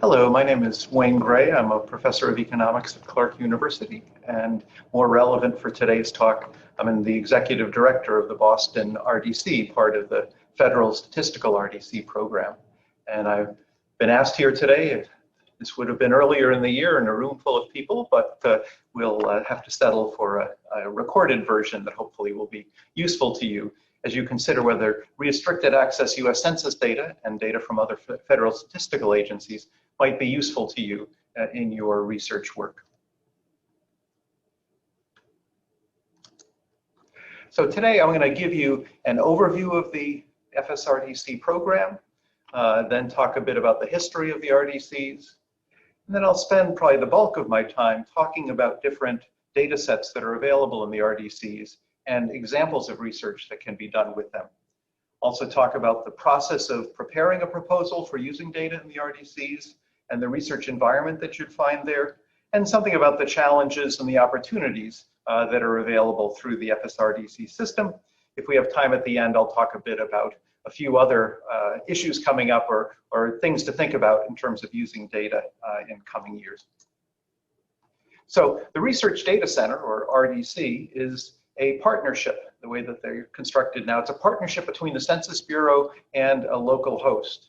Hello, my name is Wayne Gray. I'm a professor of economics at Clark University, and more relevant for today's talk, I'm the executive director of the Boston RDC, part of the federal statistical RDC program. And I've been asked here today, this would have been earlier in the year in a room full of people, but we'll have to settle for a recorded version that hopefully will be useful to you as you consider whether restricted access US Census data and data from other federal statistical agencies might be useful to you in your research work. So today I'm going to give you an overview of the FSRDC program, then talk a bit about the history of the RDCs, and then I'll spend probably the bulk of my time talking about different data sets that are available in the RDCs and examples of research that can be done with them. Also talk about the process of preparing a proposal for using data in the RDCs and the research environment that you'd find there, and something about the challenges and the opportunities that are available through the FSRDC system. If we have time at the end, I'll talk a bit about a few other issues coming up or things to think about in terms of using data in coming years. So the Research Data Center, or RDC, is a partnership, the way that they're constructed now. It's a partnership between the Census Bureau and a local host.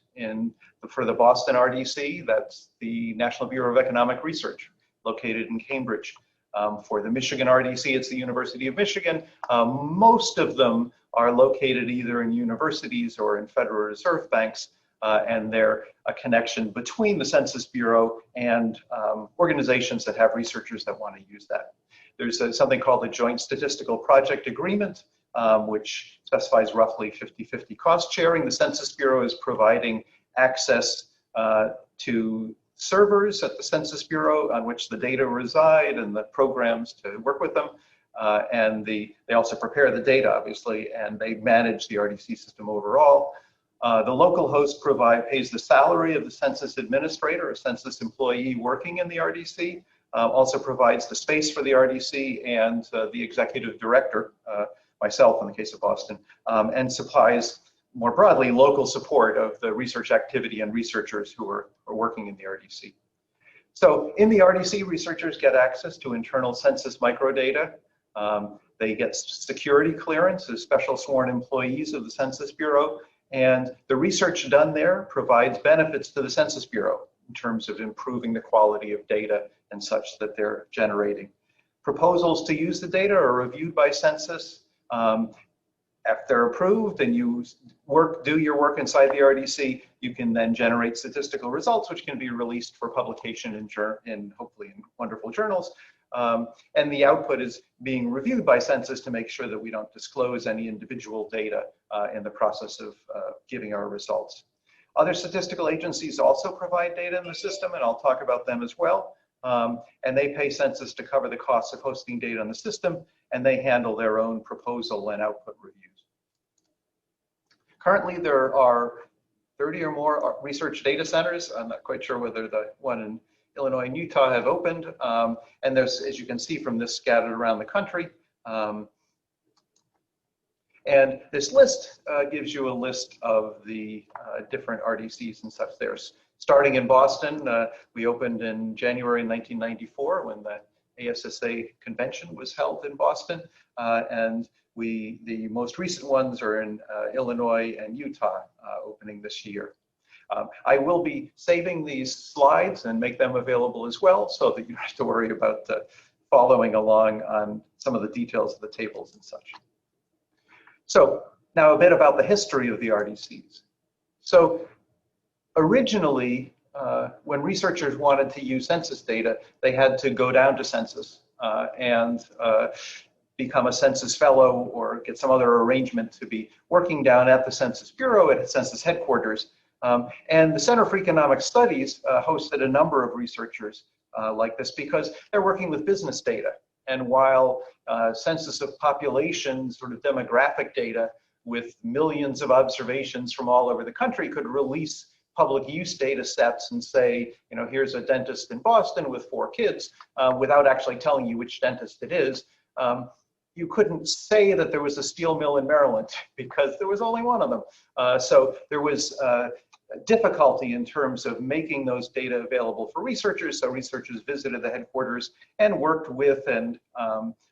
For the Boston RDC, that's the National Bureau of Economic Research, located in Cambridge. For the Michigan RDC, it's the University of Michigan. Most of them are located either in universities or in Federal Reserve banks, and they're a connection between the Census Bureau and organizations that have researchers that want to use that. There's something called the Joint Statistical Project Agreement, which specifies roughly 50-50 cost sharing. The Census Bureau is providing access to servers at the Census Bureau on which the data reside and the programs to work with them. And they also prepare the data, obviously, and they manage the RDC system overall. The local host pays the salary of the census administrator, a census employee working in the RDC, also provides the space for the RDC and the executive director, myself in the case of Boston, and supplies more broadly local support of the research activity and researchers who are working in the RDC. So in the RDC, researchers get access to internal census microdata. They get security clearance as special sworn employees of the Census Bureau, and the research done there provides benefits to the Census Bureau in terms of improving the quality of data and such that they're generating. Proposals to use the data are reviewed by Census. If they're approved and you do your work inside the RDC, you can then generate statistical results which can be released for publication in hopefully in wonderful journals. And the output is being reviewed by Census to make sure that we don't disclose any individual data in the process of giving our results. Other statistical agencies also provide data in the system, and I'll talk about them as well. And they pay Census to cover the costs of hosting data in the system, and they handle their own proposal and output reviews. Currently, there are 30 or more research data centers. I'm not quite sure whether the one in Illinois and Utah have opened. And there's, as you can see from this, scattered around the country. And this list gives you a list of the different RDCs and such. There's starting in Boston. We opened in January 1994 when the ASSA convention was held in Boston. And the most recent ones are in Illinois and Utah, opening this year. I will be saving these slides and make them available as well so that you don't have to worry about following along on some of the details of the tables and such. So now a bit about the history of the RDCs. So originally, when researchers wanted to use census data, they had to go down to Census and become a Census fellow or get some other arrangement to be working down at the Census Bureau at Census headquarters. And the Center for Economic Studies hosted a number of researchers like this because they're working with business data. And while census of population, sort of demographic data with millions of observations from all over the country could release public use data sets and say, you know, here's a dentist in Boston with 4 kids, without actually telling you which dentist it is. You couldn't say that there was a steel mill in Maryland because there was only one of them. So there was difficulty in terms of making those data available for researchers. So researchers visited the headquarters and worked with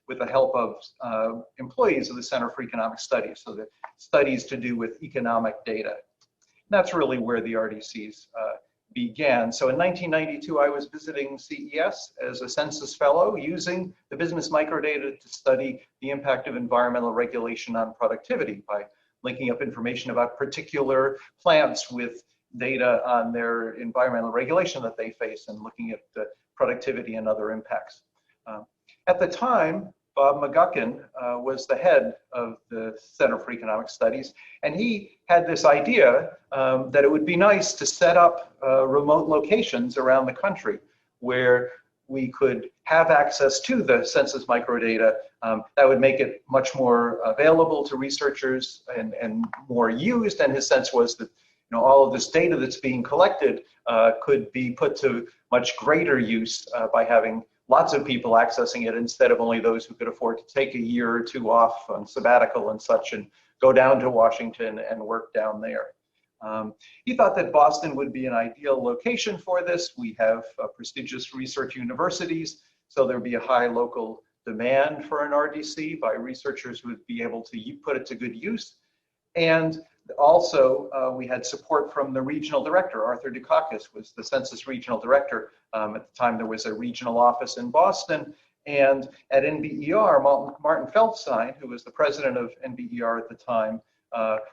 with the help of employees of the Center for Economic Studies, so the studies to do with economic data. And that's really where the RDCs began. So in 1992, I was visiting CES as a census fellow using the business microdata to study the impact of environmental regulation on productivity by linking up information about particular plants with data on their environmental regulation that they face and looking at the productivity and other impacts. At the time, Bob McGuckin was the head of the Center for Economic Studies, and he had this idea that it would be nice to set up remote locations around the country where we could have access to the census microdata. That would make it much more available to researchers and more used. And his sense was that all of this data that's being collected could be put to much greater use by having lots of people accessing it instead of only those who could afford to take a year or two off on sabbatical and such and go down to Washington and work down there. He thought that Boston would be an ideal location for this. We have prestigious research universities, so there'd be a high local demand for an RDC by researchers who would be able to put it to good use. And also, we had support from the regional director. Arthur Dukakis was the census regional director. At the time, there was a regional office in Boston. And at NBER, Martin Feldstein, who was the president of NBER at the time,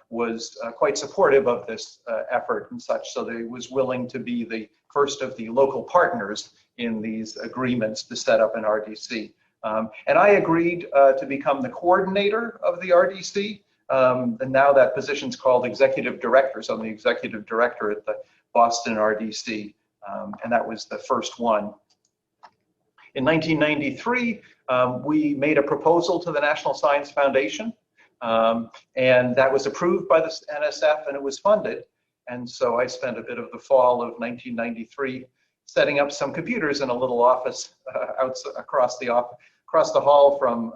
was quite supportive of this effort and such. So he was willing to be the first of the local partners in these agreements to set up an RDC. And I agreed to become the coordinator of the RDC. And now that position's called executive director. So I'm the executive director at the Boston RDC. And that was the first one. In 1993, we made a proposal to the National Science Foundation. And that was approved by the NSF and it was funded. And so I spent a bit of the fall of 1993 setting up some computers in a little office across the hall from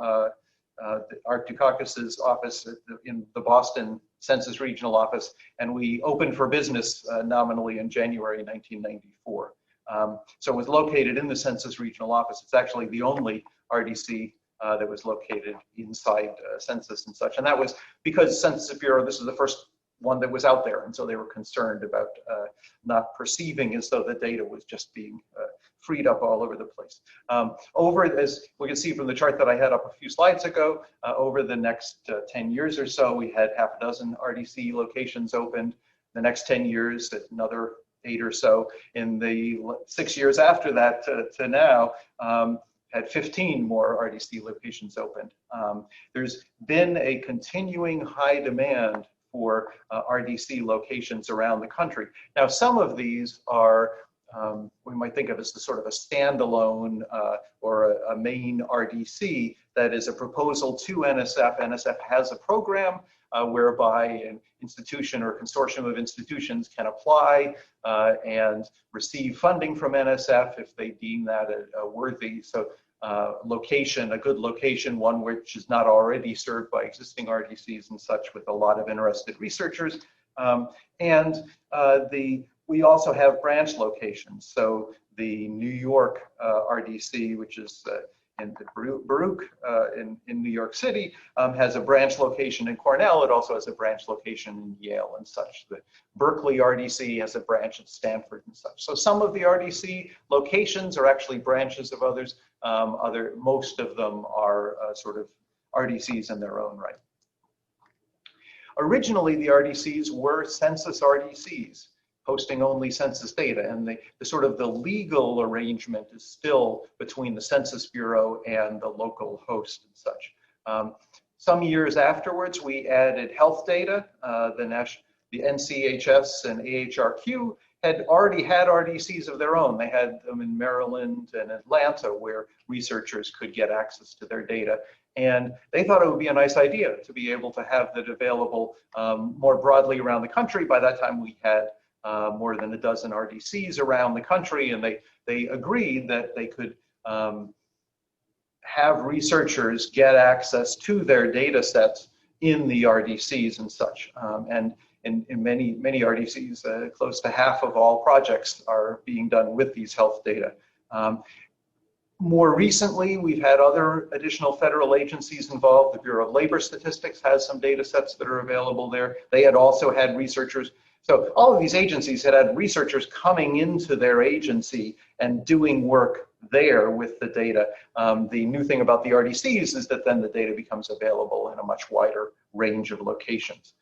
Art Dukakis's office in the Boston Census Regional Office, and we opened for business nominally in January 1994. So it was located in the Census Regional Office. It's actually the only RDC that was located inside Census and such, and that was because Census Bureau, this is the first one that was out there, and so they were concerned about not perceiving as though the data was just being freed up all over the place. As we can see from the chart that I had up a few slides ago, over the next 10 years or so, we had half a dozen RDC locations opened. The next 10 years, another 8 or so. In the 6 years after that to now, had 15 more RDC locations opened. There's been a continuing high demand for RDC locations around the country. Now, some of these are we might think of as the sort of a standalone or a main RDC that is a proposal to NSF. NSF has a program whereby an institution or consortium of institutions can apply and receive funding from NSF if they deem that a worthy location, a good location, one which is not already served by existing RDCs and such, with a lot of interested researchers. We also have branch locations. So the New York RDC, which is in the Baruch in New York City, has a branch location in Cornell. It also has a branch location in Yale and such. The Berkeley RDC has a branch at Stanford and such. So some of the RDC locations are actually branches of others. Most of them are sort of RDCs in their own right. Originally, the RDCs were census RDCs, hosting only census data, and the legal arrangement is still between the Census Bureau and the local host and such. Some years afterwards, we added health data. The NCHS and AHRQ had already had RDCs of their own. They had them in Maryland and Atlanta where researchers could get access to their data. And they thought it would be a nice idea to be able to have that available more broadly around the country. By that time, we had more than a dozen RDCs around the country, and they agreed that they could have researchers get access to their data sets in the RDCs and such. And in many RDCs, close to half of all projects are being done with these health data. More recently, we've had other additional federal agencies involved. The Bureau of Labor Statistics has some data sets that are available there. They had also had researchers. So all of these agencies had researchers coming into their agency and doing work there with the data. The new thing about the RDCs is that then the data becomes available in a much wider range of locations.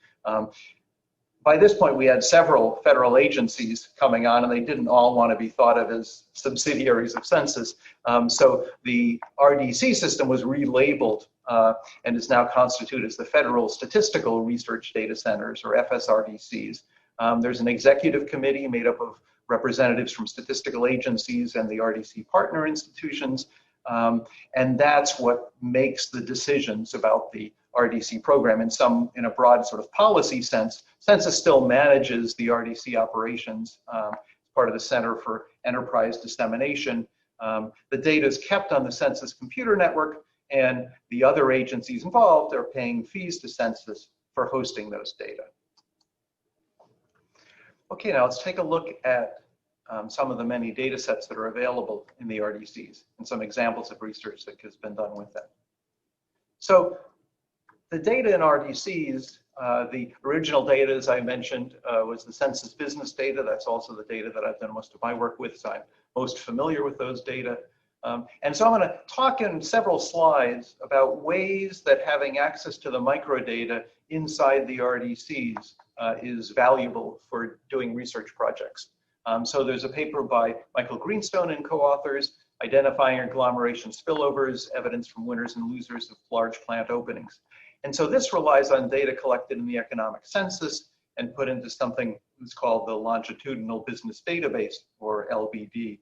By this point, we had several federal agencies coming on, and they didn't all want to be thought of as subsidiaries of Census. So the RDC system was relabeled and is now constituted as the Federal Statistical Research Data Centers, or FSRDCs. There's an executive committee made up of representatives from statistical agencies and the RDC partner institutions, and that's what makes the decisions about the RDC program. In a broad sort of policy sense, Census still manages the RDC operations, part of the Center for Enterprise Dissemination. The data is kept on the Census computer network, and the other agencies involved are paying fees to Census for hosting those data. Okay, now let's take a look at some of the many data sets that are available in the RDCs and some examples of research that has been done with them. So the data in RDCs, the original data, as I mentioned, was the census business data. That's also the data that I've done most of my work with, so I'm most familiar with those data. And so I'm going to talk in several slides about ways that having access to the microdata inside the RDCs is valuable for doing research projects. So there's a paper by Michael Greenstone and co-authors, identifying agglomeration spillovers, evidence from winners and losers of large plant openings. And so this relies on data collected in the economic census and put into something that's called the Longitudinal Business Database, or LBD.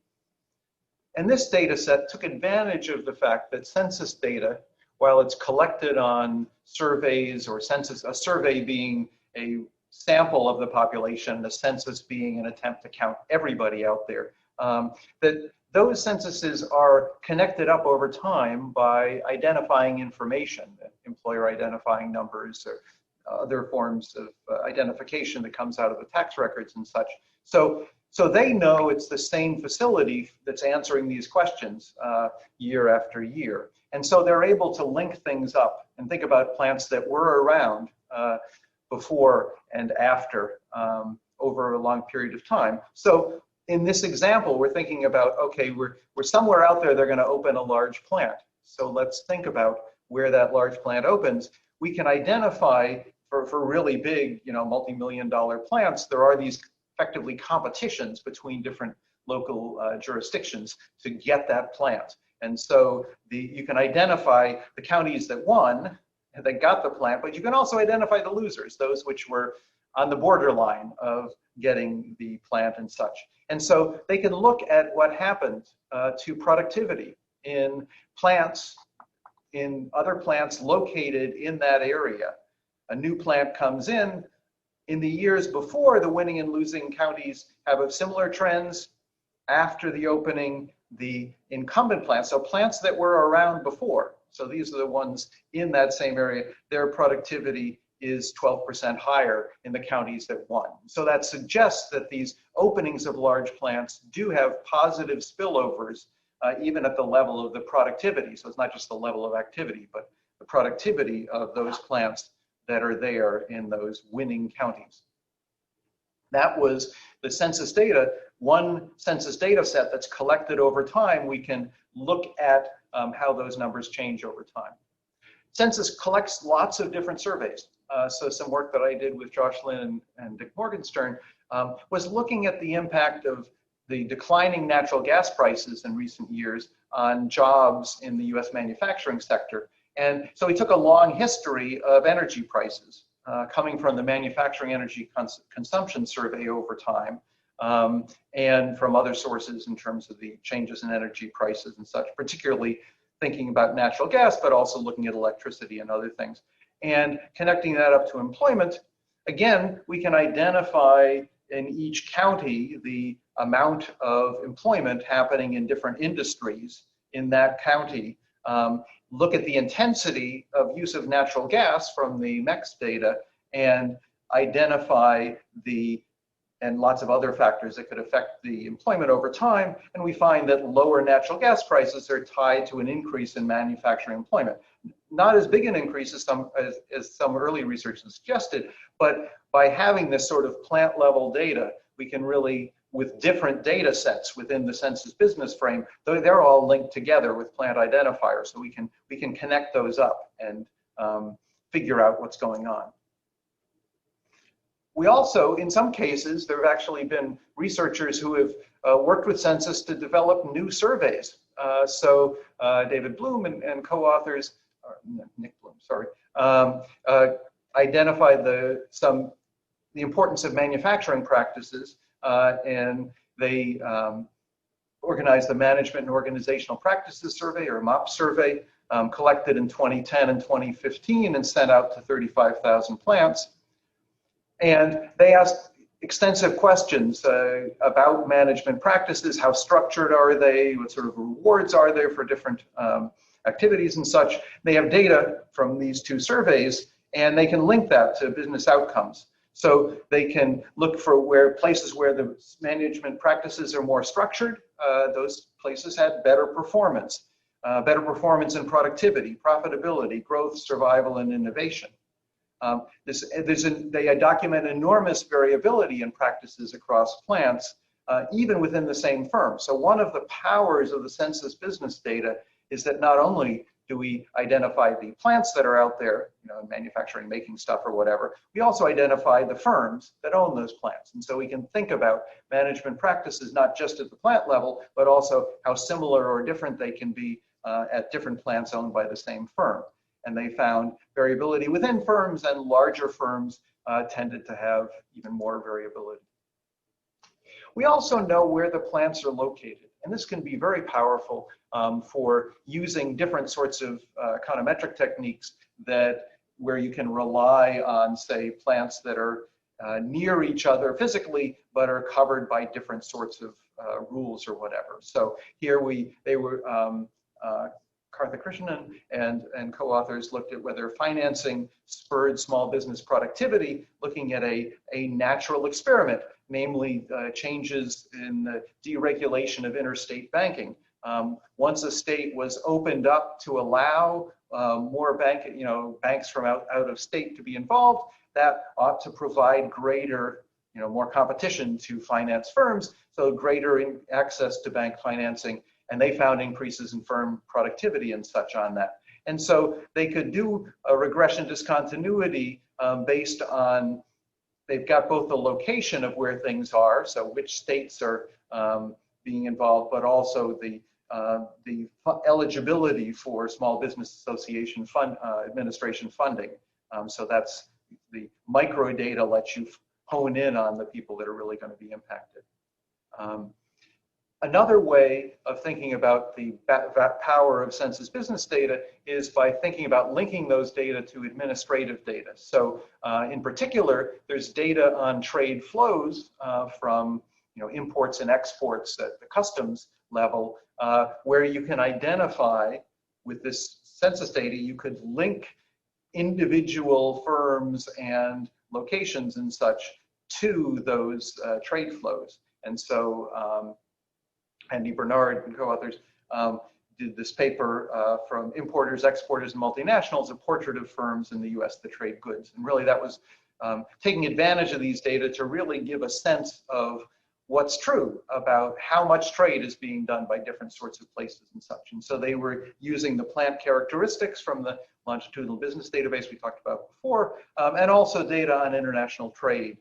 And this data set took advantage of the fact that census data, while it's collected on surveys or census, a survey being a sample of the population, the census being an attempt to count everybody out there, that those censuses are connected up over time by identifying information, employer identifying numbers or other forms of identification that comes out of the tax records and such. So they know it's the same facility that's answering these questions year after year. And so they're able to link things up and think about plants that were around before and after over a long period of time. So in this example, we're thinking about, okay, we're somewhere out there, they're going to open a large plant. So let's think about where that large plant opens. We can identify for really big, multi-million-dollar plants, there are these effectively competitions between different local jurisdictions to get that plant. And so you can identify the counties that won, that got the plant, but you can also identify the losers, those which were on the borderline of getting the plant and such. And so they can look at what happened to productivity in plants, in other plants located in that area. A new plant comes in the years before, the winning and losing counties have similar trends. After the opening, the incumbent plants, so plants that were around before, so these are the ones in that same area, their productivity is 12% higher in the counties that won. So that suggests that these openings of large plants do have positive spillovers, even at the level of the productivity. So it's not just the level of activity, but the productivity of those plants that are there in those winning counties. That was the census data. One census data set that's collected over time, we can look at how those numbers change over time. Census collects lots of different surveys. So some work that I did with Josh Lynn and Dick Morgenstern was looking at the impact of the declining natural gas prices in recent years on jobs in the US manufacturing sector. And so we took a long history of energy prices coming from the Manufacturing Energy Consumption Survey over time, and from other sources in terms of the changes in energy prices and such, particularly thinking about natural gas, but also looking at electricity and other things. And connecting that up to employment, again, we can identify in each county the amount of employment happening in different industries in that county. Look at the intensity of use of natural gas from the MEX data and identify and lots of other factors that could affect the employment over time. And we find that lower natural gas prices are tied to an increase in manufacturing employment. Not as big an increase as some early research suggested, but by having this sort of plant level data, we can really, with different data sets within the census business frame, they're all linked together with plant identifiers. So we can connect those up and figure out what's going on. We also, in some cases, there have actually been researchers who have worked with Census to develop new surveys. So David Bloom and co-authors, Nick Bloom, sorry, identified the importance of manufacturing practices, and they organized the Management and Organizational Practices Survey, or MOP survey, collected in 2010 and 2015 and sent out to 35,000 plants. And they asked extensive questions about management practices. How structured are they? What sort of rewards are there for different activities and such? They have data from these two surveys, and they can link that to business outcomes. So they can look for places where the management practices are more structured. Those places had better performance in productivity, profitability, growth, survival, and innovation. They document enormous variability in practices across plants, even within the same firm. So one of the powers of the census business data is that not only do we identify the plants that are out there, manufacturing, making stuff or whatever, we also identify the firms that own those plants. And so we can think about management practices not just at the plant level, but also how similar or different they can be at different plants owned by the same firm. And they found variability within firms, and larger firms tended to have even more variability. We also know where the plants are located, and this can be very powerful for using different sorts of econometric techniques where you can rely on, say, plants that are near each other physically, but are covered by different sorts of rules or whatever. So here Karthik Krishnan and co-authors looked at whether financing spurred small business productivity, looking at a natural experiment, namely changes in the deregulation of interstate banking. Once a state was opened up to allow more banks from out of state to be involved, that ought to provide greater, more competition to finance firms, so greater access to bank financing. And they found increases in firm productivity and such on that. And so they could do a regression discontinuity based on, they've got both the location of where things are, so which states are being involved, but also the eligibility for Small Business Association administration funding. So that's the micro data lets you hone in on the people that are really going to be impacted. Another way of thinking about the power of census business data is by thinking about linking those data to administrative data. So in particular, there's data on trade flows from imports and exports at the customs level, where you can identify with this census data, you could link individual firms and locations and such to those trade flows. And so Andy Bernard and co-authors did this paper from importers, exporters, and multinationals, a portrait of firms in the US that trade goods. And really that was taking advantage of these data to really give a sense of what's true about how much trade is being done by different sorts of places and such. And so they were using the plant characteristics from the longitudinal business database we talked about before, and also data on international trade,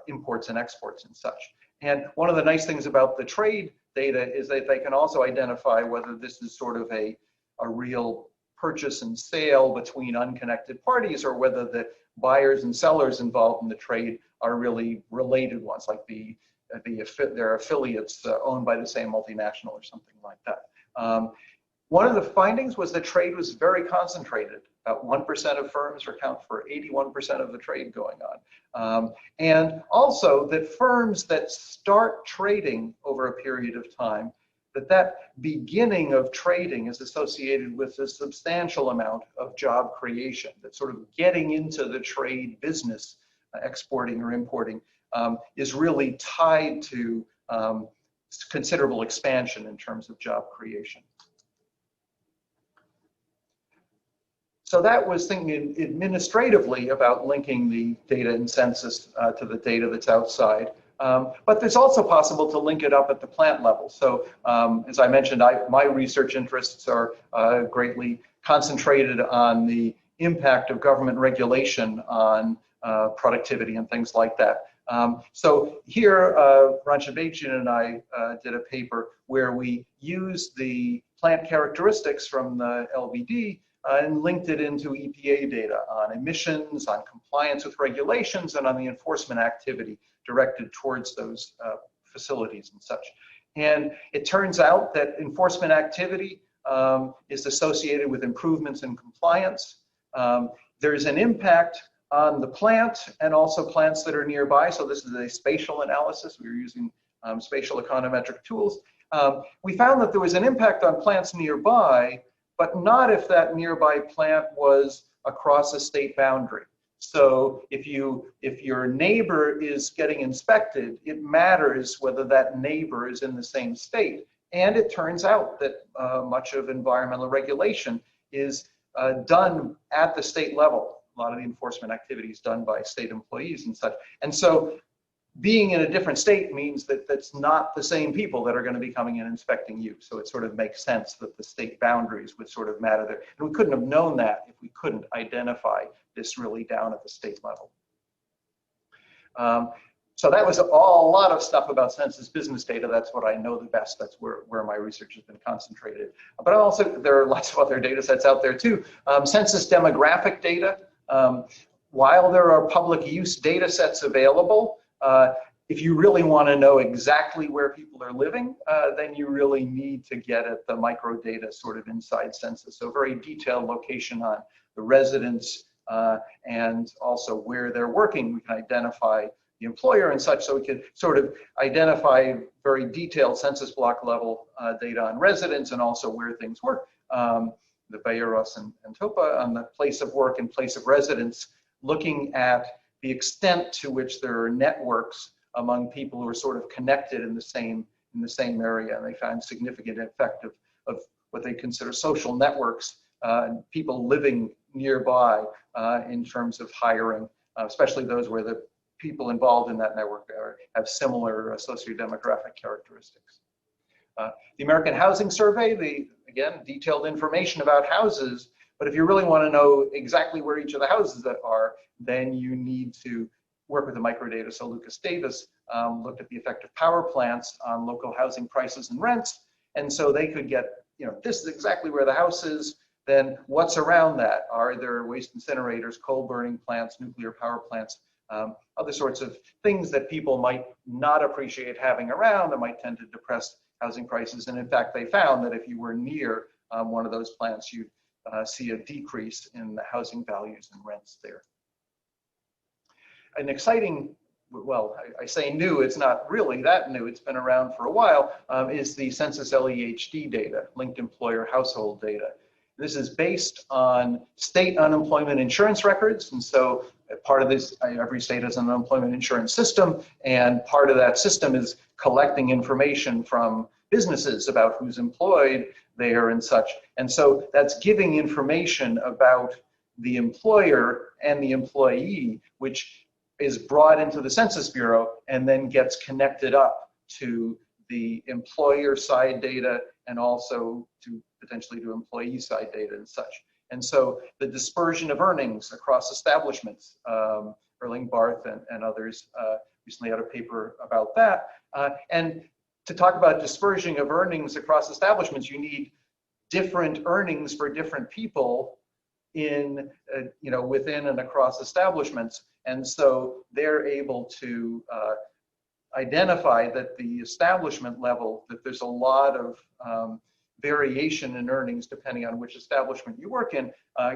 imports and exports and such. And one of the nice things about the trade data is that they can also identify whether this is sort of a real purchase and sale between unconnected parties, or whether the buyers and sellers involved in the trade are really related ones, like their affiliates owned by the same multinational or something like that. One of the findings was that trade was very concentrated. About 1% of firms account for 81% of the trade going on. And also that firms that start trading over a period of time, that beginning of trading is associated with a substantial amount of job creation, that sort of getting into the trade business exporting or importing, is really tied to considerable expansion in terms of job creation. So that was thinking administratively about linking the data in Census to the data that's outside. But there's also possible to link it up at the plant level. So as I mentioned, my research interests are greatly concentrated on the impact of government regulation on productivity and things like that. So here, Ranchabejian and I did a paper where we used the plant characteristics from the LBD and linked it into EPA data on emissions, on compliance with regulations, and on the enforcement activity directed towards those facilities and such. And it turns out that enforcement activity is associated with improvements in compliance. There's an impact on the plant and also plants that are nearby. So this is a spatial analysis. We were using spatial econometric tools. We found that there was an impact on plants nearby, but not if that nearby plant was across a state boundary. So if your neighbor is getting inspected, it matters whether that neighbor is in the same state. And it turns out that much of environmental regulation is done at the state level. A lot of the enforcement activity is done by state employees and such. And so being in a different state means that that's not the same people that are going to be coming and inspecting you. So it sort of makes sense that the state boundaries would sort of matter there. And we couldn't have known that if we couldn't identify this really down at the state level. So that was a lot of stuff about census business data. That's what I know the best. That's where my research has been concentrated. But also, there are lots of other data sets out there too. Census demographic data. While there are public use data sets available, if you really want to know exactly where people are living, then you really need to get at the microdata sort of inside census. So very detailed location on the residents and also where they're working. We can identify the employer and such, so we can sort of identify very detailed census block level data on residents and also where things work. The Bayeros and Topa on the place of work and place of residence, looking at the extent to which there are networks among people who are sort of connected in the same area. And they found significant effect of what they consider social networks, people living nearby in terms of hiring, especially those where the people involved in that network have similar sociodemographic characteristics. The American Housing Survey, again, detailed information about houses, but if you really want to know exactly where each of the houses are, then you need to work with the microdata. So Lucas Davis looked at the effect of power plants on local housing prices and rents, and so they could get, this is exactly where the house is, then what's around that? Are there waste incinerators, coal burning plants, nuclear power plants, other sorts of things that people might not appreciate having around that might tend to depress housing prices. And in fact, they found that if you were near one of those plants, you'd see a decrease in the housing values and rents there. An exciting, well, I say new, it's not really that new, it's been around for a while, is the Census LEHD data, linked employer household data. This is based on state unemployment insurance records, and so part of this, every state has an unemployment insurance system, and part of that system is collecting information from businesses about who's employed there and such. And so that's giving information about the employer and the employee, which is brought into the Census Bureau and then gets connected up to the employer side data and also to potentially to employee side data and such. And so the dispersion of earnings across establishments, Erling Barth and others recently had a paper about that. And to talk about dispersion of earnings across establishments, you need different earnings for different people in, within and across establishments. And so they're able to identify that the establishment level, that there's a lot of variation in earnings depending on which establishment you work in,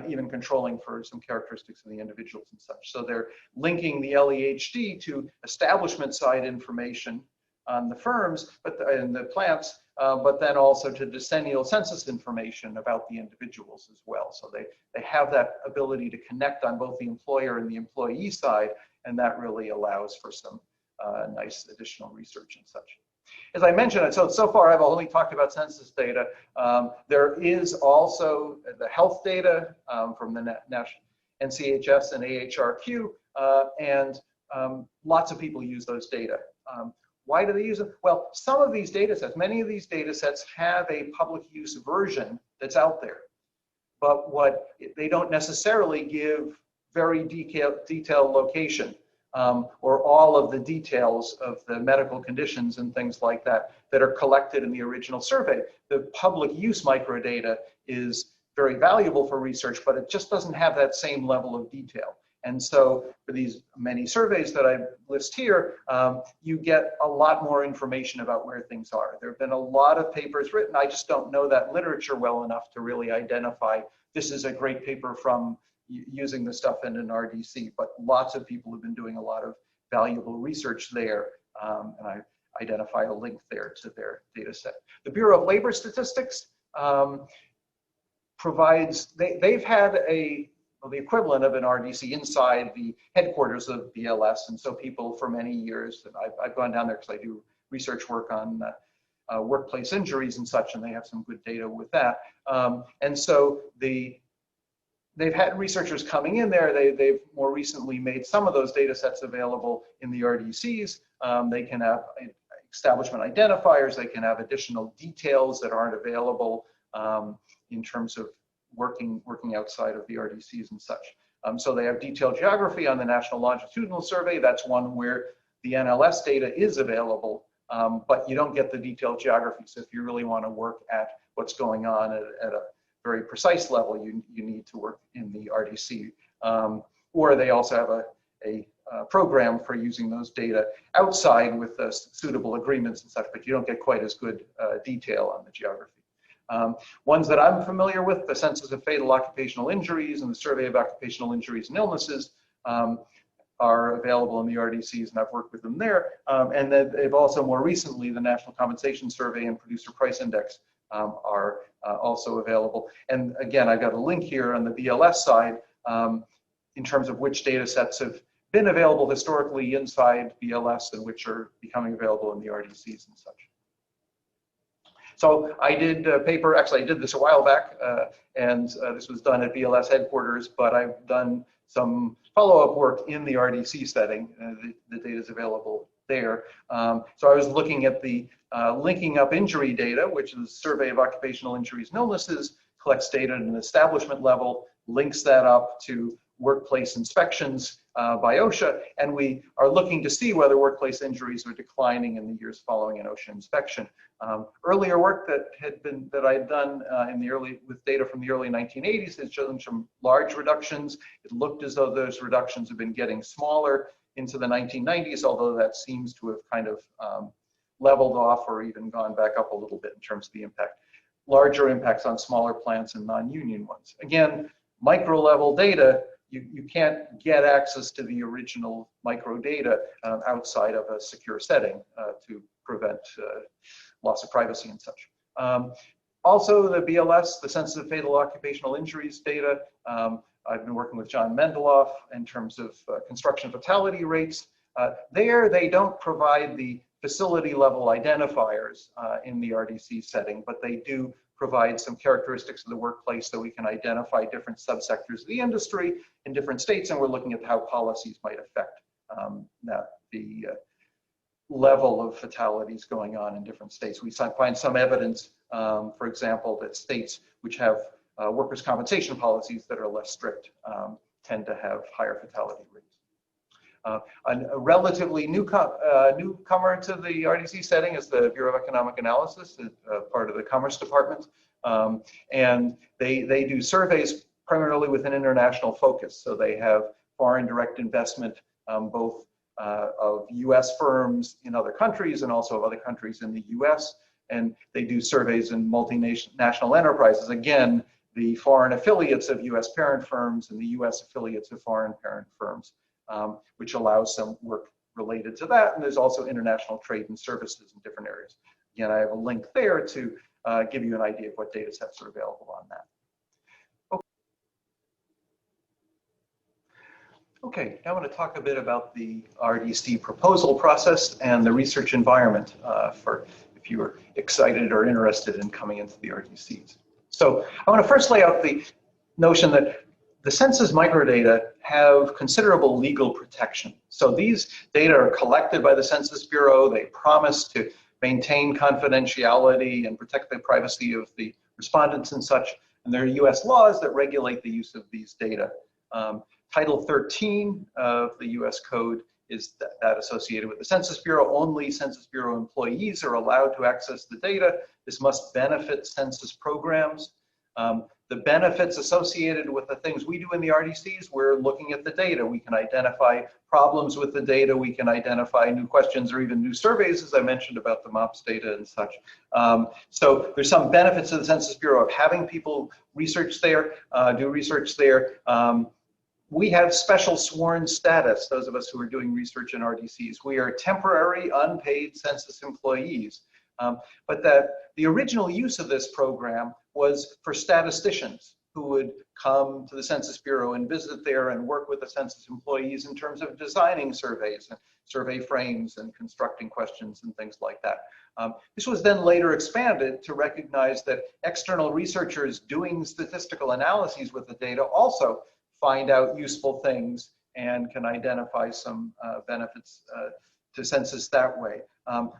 even controlling for some characteristics of the individuals and such. So they're linking the LEHD to establishment side information on the firms and the plants, but then also to decennial census information about the individuals as well. So they have that ability to connect on both the employer and the employee side and that really allows for some nice additional research and such. As I mentioned, so far I've only talked about census data. There is also the health data from the national NCHS and AHRQ, and lots of people use those data. Why do they use them? Well, some of these data sets, many of these data sets have a public use version that's out there, but they don't necessarily give very detailed location or all of the details of the medical conditions and things like that are collected in the original survey. The public use microdata is very valuable for research, but it just doesn't have that same level of detail. And so for these many surveys that I list here, you get a lot more information about where things are. There have been a lot of papers written. I just don't know that literature well enough to really identify this is a great paper from using the stuff in an RDC, but lots of people have been doing a lot of valuable research there, and I identify a link there to their data set. The Bureau of Labor Statistics provides, they've had the equivalent of an RDC inside the headquarters of BLS, and so people for many years, and I've gone down there because I do research work on workplace injuries and such, and they have some good data with that. And so they've had researchers coming in there. They've more recently made some of those data sets available in the RDCs. They can have establishment identifiers. They can have additional details that aren't available in terms of working outside of the RDCs and such. So they have detailed geography on the National Longitudinal Survey. That's one where the NLS data is available, but you don't get the detailed geography. So if you really want to work at what's going on at a very precise level, you need to work in the RDC. Or they also have a program for using those data outside with suitable agreements and such, but you don't get quite as good detail on the geography. Ones that I'm familiar with, the Census of Fatal Occupational Injuries and the Survey of Occupational Injuries and Illnesses are available in the RDCs, and I've worked with them there. And then they've also more recently, the National Compensation Survey and Producer Price Index are also available. And again, I've got a link here on the BLS side in terms of which data sets have been available historically inside BLS and which are becoming available in the RDCs and such. So I did a paper, actually I did this a while back, and this was done at BLS headquarters, but I've done some follow-up work in the RDC setting. The data is available there. So I was looking at the linking up injury data, which is the Survey of Occupational Injuries and Illnesses, collects data at an establishment level, links that up to workplace inspections by OSHA, and we are looking to see whether workplace injuries are declining in the years following an OSHA inspection. Earlier work that I had done with data from the early 1980s has shown some large reductions. It looked as though those reductions have been getting smaller into the 1990s, although that seems to have kind of leveled off or even gone back up a little bit in terms of the impact. Larger impacts on smaller plants and non-union ones. Again, micro level data, you can't get access to the original micro data outside of a secure setting to prevent loss of privacy and such. Also, the BLS, the Census of Fatal Occupational Injuries data, I've been working with John Mendeloff in terms of construction fatality rates. There, they don't provide the facility level identifiers in the RDC setting, but they do provide some characteristics of the workplace so we can identify different subsectors of the industry in different states, and we're looking at how policies might affect the level of fatalities going on in different states. We find some evidence, for example, that states which have workers' compensation policies that are less strict tend to have higher fatality rates. A relatively newcomer to the RDC setting is the Bureau of Economic Analysis, part of the Commerce Department, and they do surveys primarily with an international focus. So they have foreign direct investment, both of US firms in other countries and also of other countries in the US, and they do surveys in multinational enterprises. Again, the foreign affiliates of US parent firms and the US affiliates of foreign parent firms. Which allows some work related to that. And there's also international trade and services in different areas. Again, I have a link there to give you an idea of what data sets are available on that. Okay, now I want to talk a bit about the RDC proposal process and the research environment for if you are excited or interested in coming into the RDCs. So I want to first lay out the notion that the census microdata have considerable legal protection. So these data are collected by the Census Bureau. They promise to maintain confidentiality and protect the privacy of the respondents and such. And there are US laws that regulate the use of these data. Title 13 of the US Code is that associated with the Census Bureau. Only Census Bureau employees are allowed to access the data. This must benefit census programs. The benefits associated with the things we do in the RDCs, we're looking at the data. We can identify problems with the data. We can identify new questions or even new surveys, as I mentioned about the MOPS data and such. So there's some benefits to the Census Bureau of having people research there, do research there. We have special sworn status, those of us who are doing research in RDCs. We are temporary, unpaid census employees. But the original use of this program was for statisticians who would come to the Census Bureau and visit there and work with the census employees in terms of designing surveys and survey frames and constructing questions and things like that. This was then later expanded to recognize that external researchers doing statistical analyses with the data also find out useful things and can identify some benefits to census that way.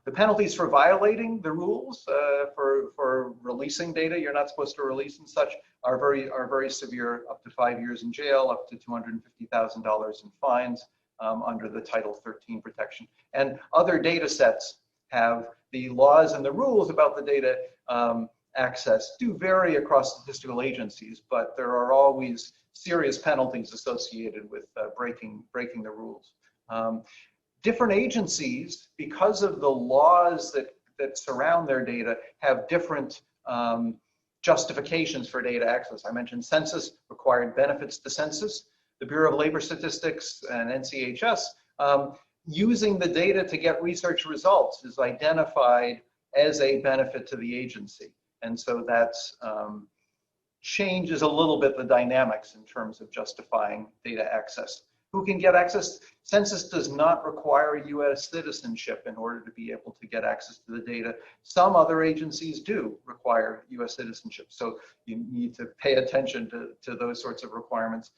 The penalties for violating the rules for releasing data you're not supposed to release and such are very severe, up to 5 years in jail, up to $250,000 in fines under the Title 13 protection. And other data sets have the laws and the rules about the data access do vary across statistical agencies, but there are always serious penalties associated with breaking the rules. Different agencies, because of the laws that surround their data, have different justifications for data access. I mentioned Census required benefits to Census. The Bureau of Labor Statistics and NCHS, using the data to get research results is identified as a benefit to the agency. And so that's changes a little bit the dynamics in terms of justifying data access. Who can get access? Census does not require US citizenship in order to be able to get access to the data. Some other agencies do require US citizenship, so you need to pay attention to those sorts of requirements.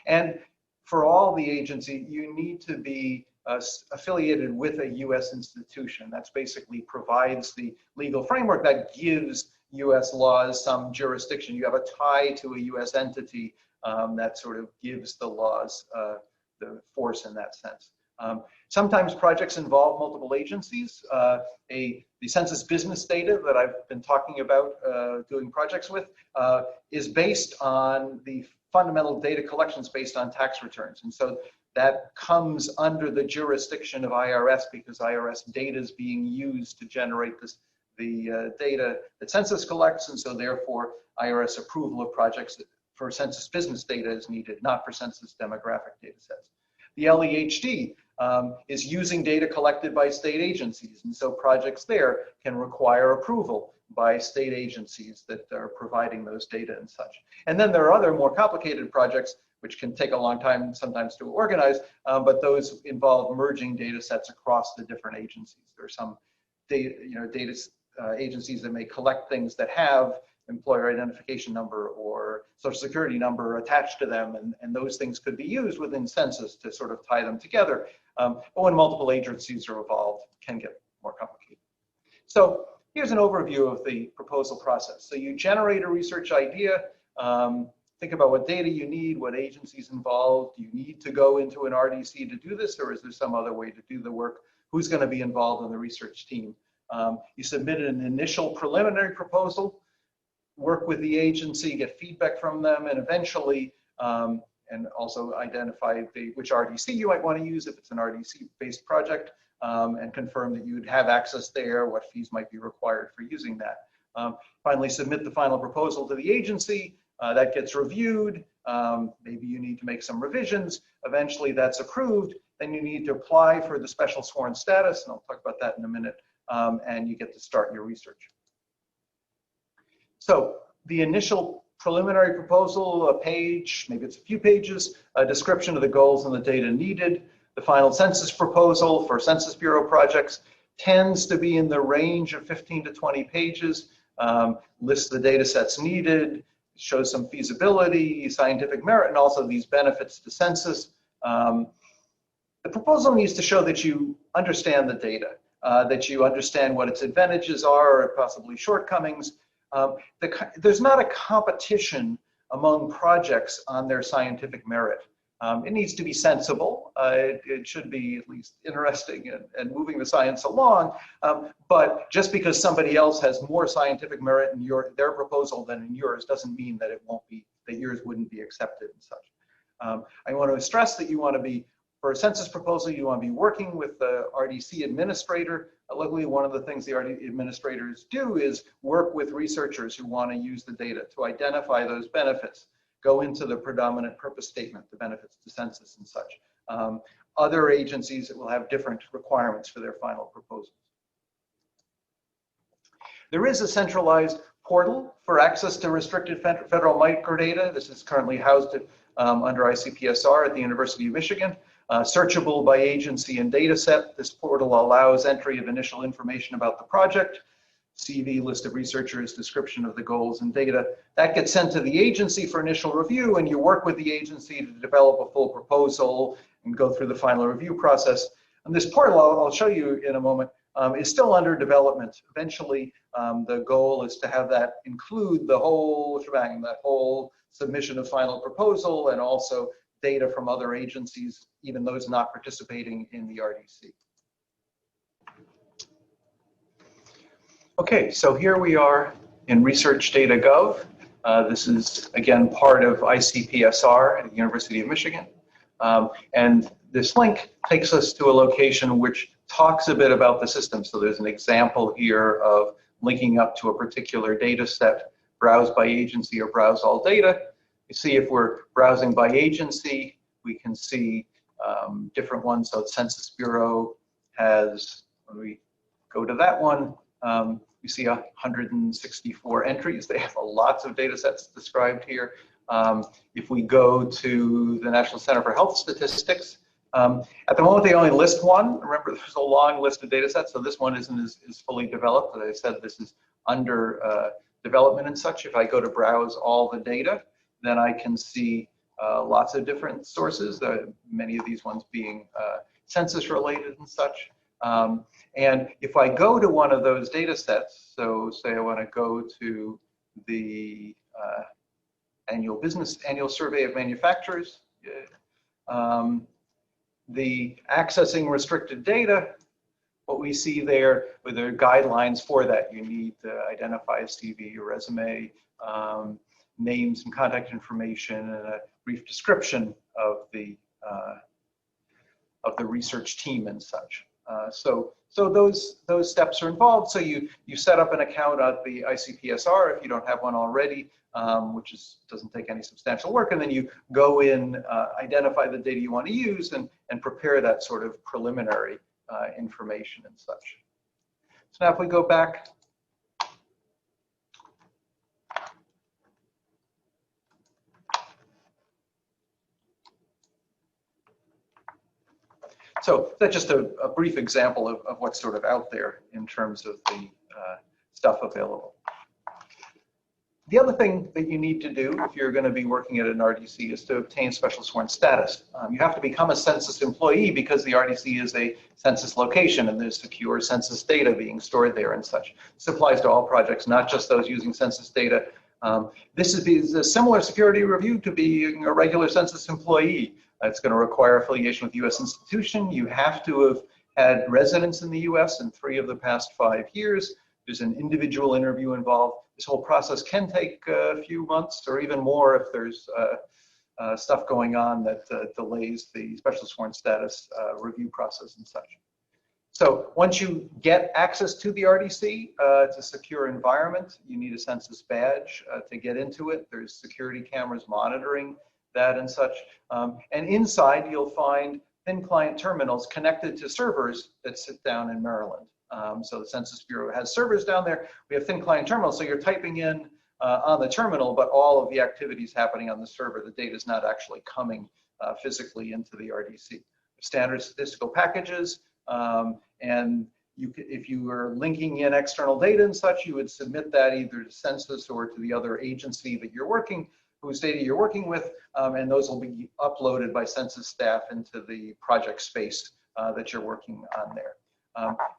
And for all the agency, you need to be affiliated with a US institution. That's basically provides the legal framework that gives US laws some jurisdiction. You have a tie to a US entity that sort of gives the laws the force in that sense. Sometimes projects involve multiple agencies. The census business data that I've been talking about doing projects with is based on the fundamental data collections based on tax returns. And so that comes under the jurisdiction of IRS because IRS data is being used to generate the data that Census collects, and so therefore IRS approval of projects for census business data is needed, not for census demographic data sets. The LEHD is using data collected by state agencies, and so projects there can require approval by state agencies that are providing those data and such. And then there are other more complicated projects which can take a long time sometimes to organize, but those involve merging data sets across the different agencies. There are some data agencies that may collect things that have employer identification number or social security number attached to them, and those things could be used within Census to sort of tie them together. But when multiple agencies are involved, it can get more complicated. So here's an overview of the proposal process. So you generate a research idea, think about what data you need, what agencies involved. Do you need to go into an RDC to do this, or is there some other way to do the work? Who's going to be involved in the research team? You submit an initial preliminary proposal, work with the agency, get feedback from them, and eventually, and also identify which RDC you might want to use if it's an RDC-based project, and confirm that you'd have access there, what fees might be required for using that. Finally, submit the final proposal to the agency. That gets reviewed. Maybe you need to make some revisions. Eventually, that's approved. Then you need to apply for the special sworn status, and I'll talk about that in a minute, and you get to start your research. So the initial preliminary proposal, a page, maybe it's a few pages, a description of the goals and the data needed. The final census proposal for Census Bureau projects tends to be in the range of 15 to 20 pages, lists the data sets needed, shows some feasibility, scientific merit, and also these benefits to census. The proposal needs to show that you understand the data, that you understand what its advantages are or possibly shortcomings. There's not a competition among projects on their scientific merit. It needs to be sensible. It should be at least interesting and moving the science along. But just because somebody else has more scientific merit in their proposal than in yours doesn't mean that that yours wouldn't be accepted and such. I want to stress that you want to be, for a census proposal, you want to be working with the RDC administrator. Luckily, one of the things the RDC administrators do is work with researchers who want to use the data to identify those benefits, go into the predominant purpose statement, the benefits to census and such. Other agencies will have different requirements for their final proposals. There is a centralized portal for access to restricted federal microdata. This is currently housed under ICPSR at the University of Michigan. Searchable by agency and data set. This portal allows entry of initial information about the project, CV, list of researchers, description of the goals and data. That gets sent to the agency for initial review, and you work with the agency to develop a full proposal and go through the final review process. And this portal, I'll show you in a moment, is still under development. Eventually, the goal is to have that include the whole shebang, that whole submission of final proposal, and also data from other agencies, even those not participating in the RDC. Okay, so here we are in research.data.gov. This is, again, part of ICPSR at the University of Michigan. And this link takes us to a location which talks a bit about the system. So there's an example here of linking up to a particular data set, browse by agency or browse all data. You see if we're browsing by agency, we can see different ones. So the Census Bureau has, when we go to that one, you see 164 entries. They have lots of data sets described here. If we go to the National Center for Health Statistics, at the moment they only list one. Remember, there's a long list of data sets, so this one isn't as fully developed. As I said, this is under development and such. If I go to browse all the data, then I can see lots of different sources, many of these ones being census related and such. And if I go to one of those data sets, so say I want to go to the annual survey of manufacturers, the accessing restricted data, what we see there with the guidelines for that, you need to identify a CV, your resume, names and contact information, and a brief description of the research team and such. So those steps are involved. So you set up an account at the ICPSR if you don't have one already, which doesn't take any substantial work, and then you go in, identify the data you want to use, and prepare that sort of preliminary information and such. So now if we go back. So that's just a brief example of what's sort of out there in terms of the stuff available. The other thing that you need to do if you're going to be working at an RDC is to obtain special sworn status. You have to become a census employee because the RDC is a census location and there's secure census data being stored there and such. This applies to all projects, not just those using census data. This is a similar security review to being a regular census employee. It's going to require affiliation with U.S. institution. You have to have had residence in the U.S. in 3 of the past 5 years. There's an individual interview involved. This whole process can take a few months or even more if there's stuff going on that delays the special sworn status review process and such. So once you get access to the RDC, it's a secure environment. You need a census badge to get into it. There's security cameras monitoring that and such. And inside you'll find thin client terminals connected to servers that sit down in Maryland. So the Census Bureau has servers down there. We have thin client terminals, so you're typing in on the terminal, but all of the activities happening on the server. The data is not actually coming physically into the RDC. Standard statistical packages, and if you were linking in external data and such, you would submit that either to Census or to the other agency that you're working, whose data you're working with, and those will be uploaded by Census staff into the project space that you're working on there.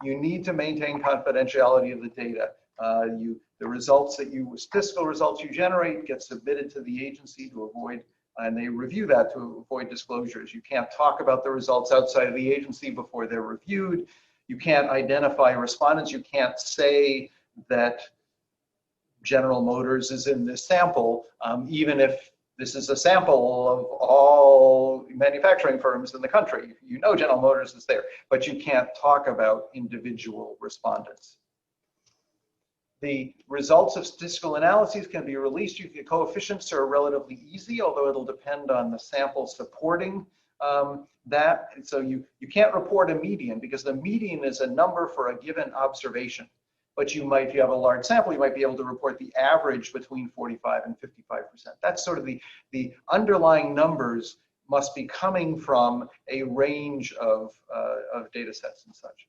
You need to maintain confidentiality of the data. The results statistical results you generate get submitted to the agency to avoid, and they review that to avoid disclosures. You can't talk about the results outside of the agency before they're reviewed. You can't identify respondents. You can't say that General Motors is in this sample, even if this is a sample of all manufacturing firms in the country. You know General Motors is there, but you can't talk about individual respondents. The results of statistical analyses can be released. The coefficients are relatively easy, although it'll depend on the sample supporting that. So you can't report a median because the median is a number for a given observation. But you might, if you have a large sample, you might be able to report the average between 45 and 55%. That's sort of the underlying numbers must be coming from a range of data sets and such.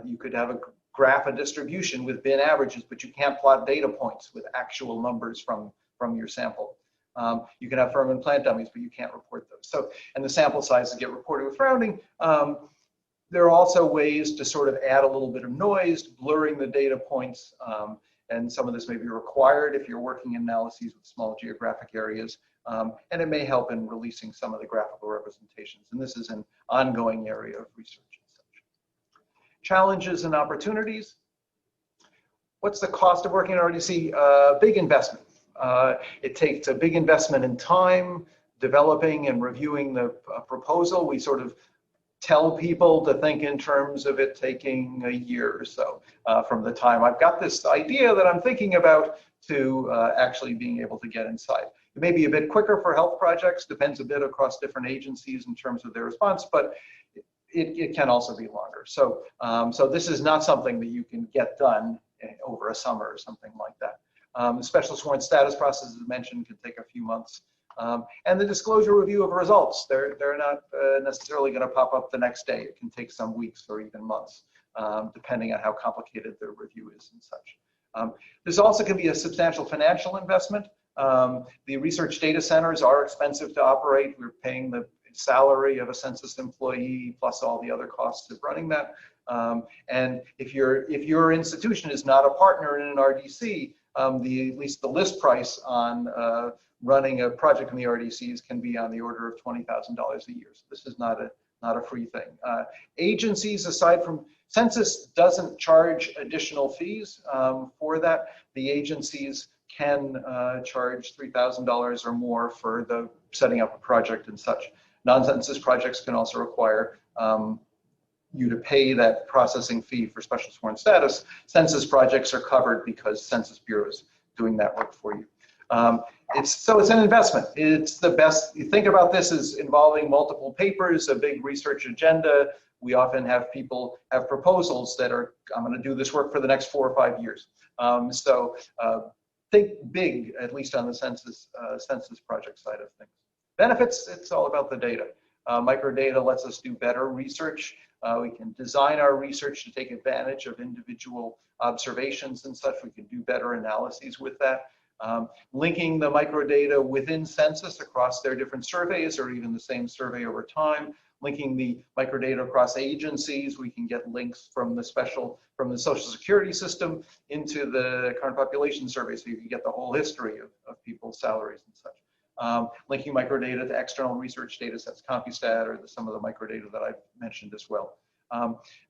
You could have a graph a distribution with bin averages, but you can't plot data points with actual numbers from your sample. You can have firm and plant dummies, but you can't report those. So, and the sample sizes get reported with rounding. There are also ways to sort of add a little bit of noise, blurring the data points, and some of this may be required if you're working in analyses with small geographic areas, and it may help in releasing some of the graphical representations. And this is an ongoing area of research and such. Challenges and opportunities. What's the cost of working in RDC? Big investment. It takes a big investment in time, developing and reviewing the proposal. We sort of tell people to think in terms of it taking a year or so from the time I've got this idea that I'm thinking about to actually being able to get inside. It may be a bit quicker for health projects, depends a bit across different agencies in terms of their response, but it can also be longer. So, so this is not something that you can get done over a summer or something like that. The specialist warrant status process, as mentioned, can take a few months. And the disclosure review of results, they're not necessarily going to pop up the next day. It can take some weeks or even months, depending on how complicated the review is and such. This also can be a substantial financial investment. The research data centers are expensive to operate. We're paying the salary of a Census employee plus all the other costs of running that. And if your institution is not a partner in an RDC, at least the list price on running a project in the RDCs can be on the order of $20,000 a year. So this is not a free thing. Agencies, aside from Census, doesn't charge additional fees for that. The agencies can charge $3,000 or more for the setting up a project and such. Non-Census projects can also require you to pay that processing fee for specialist warrant status. Census projects are covered because Census Bureau is doing that work for you. So it's an investment. It's the best. You think about this as involving multiple papers, a big research agenda. We often have people have proposals that are, I'm going to do this work for the next 4 or 5 years. So think big, at least on the census project side of things. Benefits, it's all about the data. Microdata lets us do better research. We can design our research to take advantage of individual observations and such. We can do better analyses with that. Linking the microdata within Census across their different surveys or even the same survey over time. Linking the microdata across agencies, we can get links from the Social Security system into the current population survey, so you can get the whole history of people's salaries and such. Linking microdata to external research data sets, CompuStat, or some of the microdata that I've mentioned as well.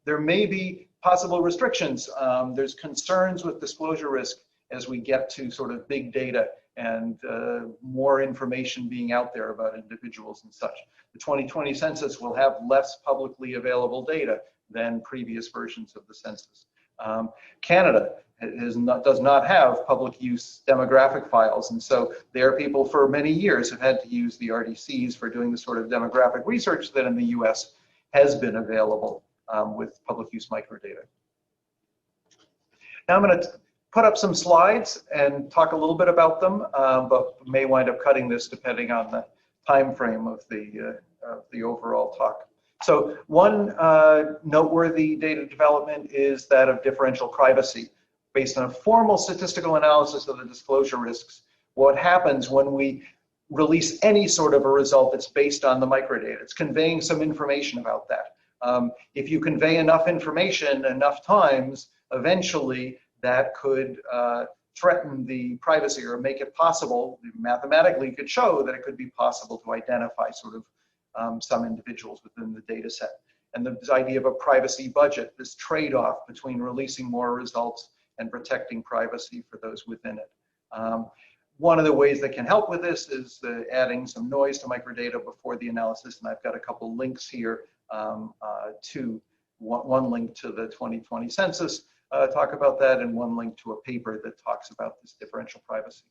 There may be possible restrictions. There's concerns with disclosure risk as we get to sort of big data and more information being out there about individuals and such. The 2020 census will have less publicly available data than previous versions of the census. Canada does not have public use demographic files, and so there people for many years have had to use the RDCs for doing the sort of demographic research that in the US has been available with public use microdata. Now I'm going to put up some slides and talk a little bit about them, but may wind up cutting this depending on the time frame of the overall talk. So one noteworthy data development is that of differential privacy. Based on a formal statistical analysis of the disclosure risks, what happens when we release any sort of a result that's based on the microdata? It's conveying some information about that. If you convey enough information enough times, eventually that could threaten the privacy or make it possible, mathematically could show that it could be possible to identify sort of some individuals within the data set. And this idea of a privacy budget, this trade-off between releasing more results and protecting privacy for those within it. One of the ways that can help with this is adding some noise to microdata before the analysis, and I've got a couple links here to one link to the 2020 census, talk about that, and one link to a paper that talks about this differential privacy.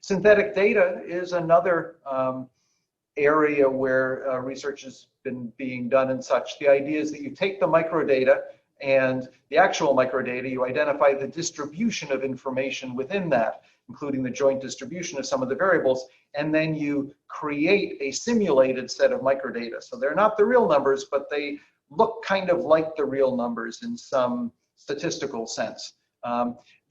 Synthetic data is another area where research has been being done and such. The idea is that you take the microdata and the actual microdata, you identify the distribution of information within that, including the joint distribution of some of the variables, and then you create a simulated set of microdata. So they're not the real numbers, but they look kind of like the real numbers in some statistical sense.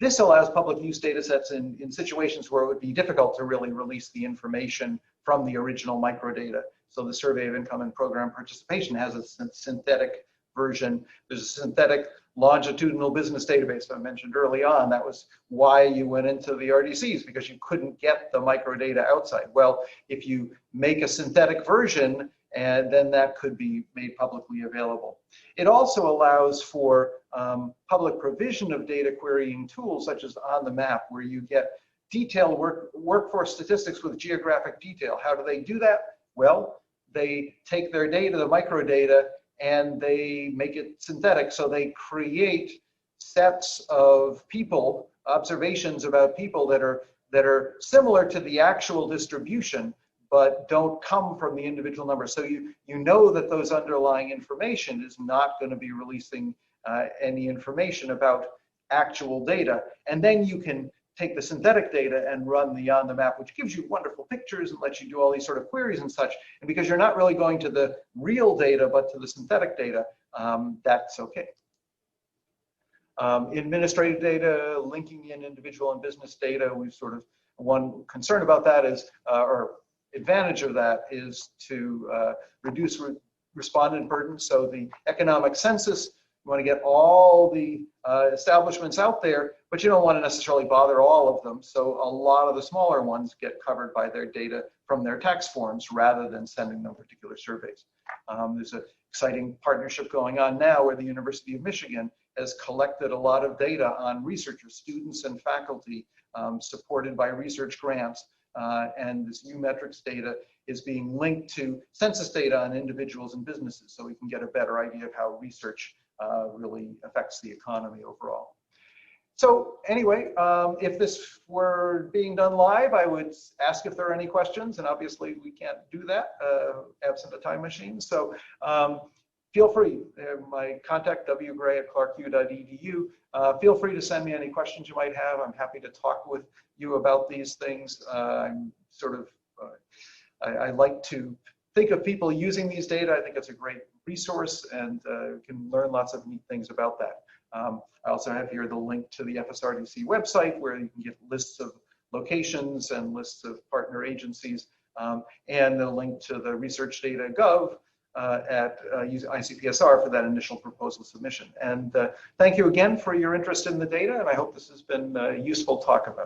This allows public use data sets in situations where it would be difficult to really release the information from the original microdata. So the Survey of Income and Program Participation has a synthetic version. There's a synthetic longitudinal business database I mentioned early on. That was why you went into the RDCs, because you couldn't get the microdata outside. Well, if you make a synthetic version, and then that could be made publicly available. It also allows for public provision of data querying tools such as On the Map, where you get detailed workforce statistics with geographic detail. How do they do that? Well, they take their data, the microdata, and they make it synthetic. So they create sets of people, observations about people that are similar to the actual distribution, but don't come from the individual numbers. So you know that those underlying information is not going to be releasing any information about actual data. And then you can take the synthetic data and run the On the Map, which gives you wonderful pictures and lets you do all these sort of queries and such. And because you're not really going to the real data, but to the synthetic data, that's okay. Administrative data, linking in individual and business data, we've sort of, one concern about that is, or advantage of that is to reduce respondent burden. So the economic census, you want to get all the establishments out there, but you don't want to necessarily bother all of them. So a lot of the smaller ones get covered by their data from their tax forms rather than sending them particular surveys. There's an exciting partnership going on now where the University of Michigan has collected a lot of data on researchers, students, and faculty supported by research grants. And this new metrics data is being linked to census data on individuals and businesses, so we can get a better idea of how research really affects the economy overall. So anyway, if this were being done live, I would ask if there are any questions, and obviously we can't do that absent a time machine. So feel free, my contact, wgray@clarku.edu. Feel free to send me any questions you might have. I'm happy to talk with you about these things. I'm sort of, I like to think of people using these data. I think it's a great resource, and you can learn lots of neat things about that. I also have here the link to the FSRDC website where you can get lists of locations and lists of partner agencies, and the link to the research.data.gov at ICPSR for that initial proposal submission. And thank you again for your interest in the data, and I hope this has been a useful talk about it.